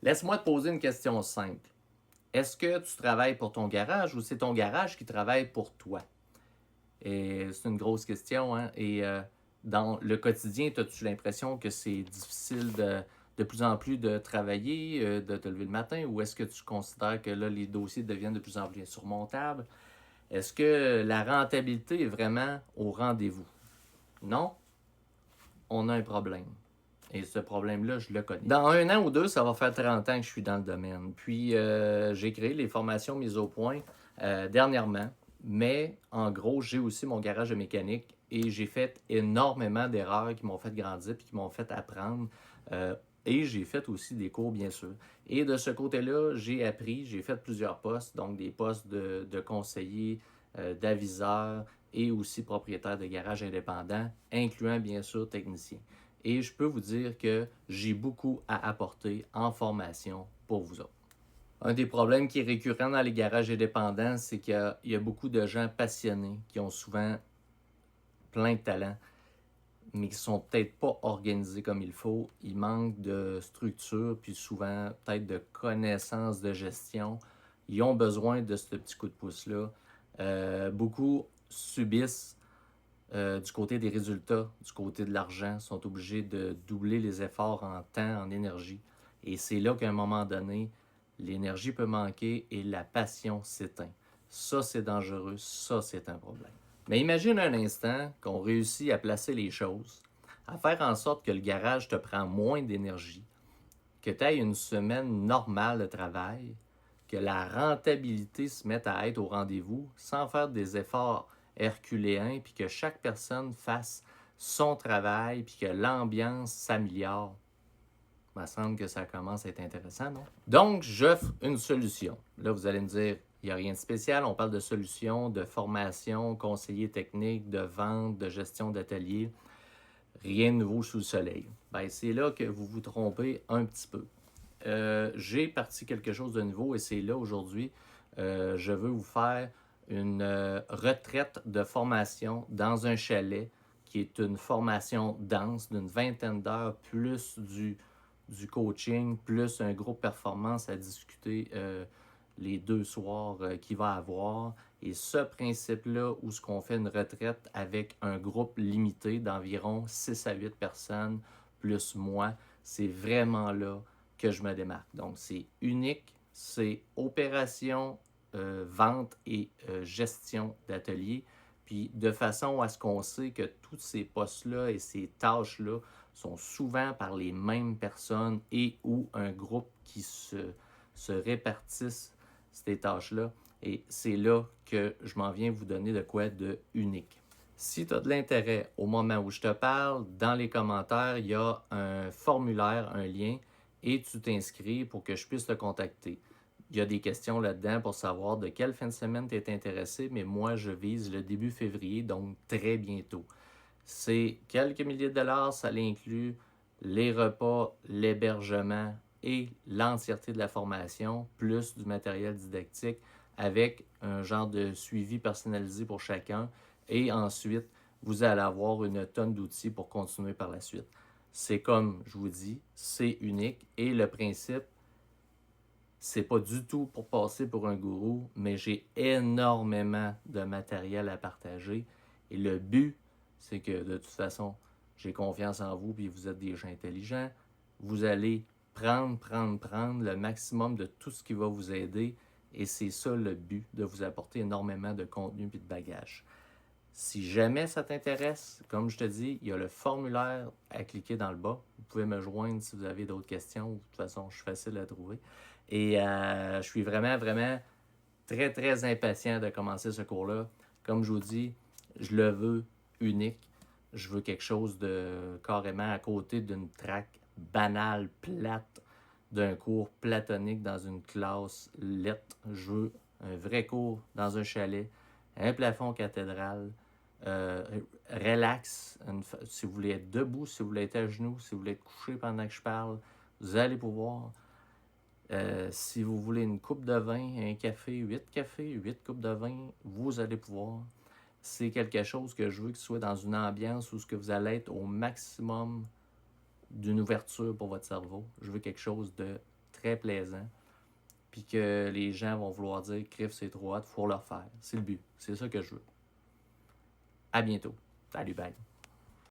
Laisse-moi te poser une question simple. Est-ce que tu travailles pour ton garage ou c'est ton garage qui travaille pour toi? Et c'est une grosse question, hein? Et dans le quotidien, as-tu l'impression que c'est difficile de plus en plus de travailler, de te lever le matin, ou est-ce que tu considères que là, les dossiers deviennent de plus en plus insurmontables? Est-ce que la rentabilité est vraiment au rendez-vous? Non? On a un problème. Et ce problème-là, je le connais. Dans 1 an ou 2, ça va faire 30 ans que je suis dans le domaine. Puis, j'ai créé les formations mises au point dernièrement. Mais, en gros, j'ai aussi mon garage de mécanique et j'ai fait énormément d'erreurs qui m'ont fait grandir puis qui m'ont fait apprendre. Euh, et j'ai fait aussi des cours, bien sûr. Et de ce côté-là, j'ai appris, j'ai fait plusieurs postes, donc des postes de conseiller, d'aviseur et aussi propriétaire de garage indépendant, incluant bien sûr technicien. Et je peux vous dire que j'ai beaucoup à apporter en formation pour vous autres. Un des problèmes qui est récurrent dans les garages indépendants, c'est qu'il y a beaucoup de gens passionnés qui ont souvent plein de talent, mais qui sont peut-être pas organisés comme il faut. Ils manquent de structure, puis souvent peut-être de connaissances de gestion. Ils ont besoin de ce petit coup de pouce-là. Beaucoup subissent du côté des résultats, du côté de l'argent, sont obligés de doubler les efforts en temps, en énergie. Et c'est là qu'à un moment donné, l'énergie peut manquer et la passion s'éteint. Ça, c'est dangereux. Ça, c'est un problème. Mais imagine un instant qu'on réussit à placer les choses, à faire en sorte que le garage te prend moins d'énergie, que tu aies une semaine normale de travail, que la rentabilité se mette à être au rendez-vous sans faire des efforts herculéens, puis que chaque personne fasse son travail, puis que l'ambiance s'améliore. Il me semble que ça commence à être intéressant, non? Donc, j'offre une solution. Là, vous allez me dire, il n'y a rien de spécial. On parle de solutions, de formation, conseiller technique, de vente, de gestion d'atelier. Rien de nouveau sous le soleil. Ben, c'est là que vous vous trompez un petit peu. J'ai parti quelque chose de nouveau et c'est là aujourd'hui. Je veux vous faire une retraite de formation dans un chalet qui est une formation dense d'une vingtaine d'heures plus du coaching, plus un groupe performance à discuter les 2 soirs qu'il va avoir. Et ce principe-là, où ce qu'on fait une retraite avec un groupe limité d'environ 6 à 8 personnes, plus moi, c'est vraiment là que je me démarque. Donc, c'est unique, c'est opération, vente et gestion d'atelier. Puis, de façon à ce qu'on sait que tous ces postes-là et ces tâches-là sont souvent par les mêmes personnes et ou un groupe qui se répartissent ces tâches-là. Et c'est là que je m'en viens vous donner de quoi de unique. Si tu as de l'intérêt au moment où je te parle, dans les commentaires, il y a un formulaire, un lien, et tu t'inscris pour que je puisse te contacter. Il y a des questions là-dedans pour savoir de quelle fin de semaine tu es intéressé, mais moi, je vise le début février, donc très bientôt. C'est quelques milliers de dollars, ça inclut les repas, l'hébergement et l'entièreté de la formation, plus du matériel didactique avec un genre de suivi personnalisé pour chacun. Et ensuite, vous allez avoir une tonne d'outils pour continuer par la suite. C'est comme je vous dis, c'est unique et le principe, c'est pas du tout pour passer pour un gourou, mais j'ai énormément de matériel à partager. Et le but, c'est que de toute façon, j'ai confiance en vous, puis vous êtes des gens intelligents. Vous allez prendre le maximum de tout ce qui va vous aider. Et c'est ça le but, de vous apporter énormément de contenu et de bagages. Si jamais ça t'intéresse, comme je te dis, il y a le formulaire à cliquer dans le bas. Vous pouvez me joindre si vous avez d'autres questions. De toute façon, je suis facile à trouver. Et je suis vraiment, vraiment très, très impatient de commencer ce cours-là. Comme je vous dis, je le veux unique. Je veux quelque chose de carrément à côté d'une traque banale, plate, d'un cours platonique dans une classe lettre. Je veux un vrai cours dans un chalet, un plafond cathédral, euh, relax. Si vous voulez être debout, si vous voulez être à genoux, si vous voulez être couché pendant que je parle, vous allez pouvoir. Si vous voulez une coupe de vin, un café, 8 coupes de vin, vous allez pouvoir. C'est quelque chose que je veux que ce soit dans une ambiance où ce que vous allez être au maximum d'une ouverture pour votre cerveau. Je veux quelque chose de très plaisant, puis que les gens vont vouloir dire « Criff, c'est trop hot, faut le faire ». C'est le but. C'est ça que je veux. À bientôt. Salut, bye.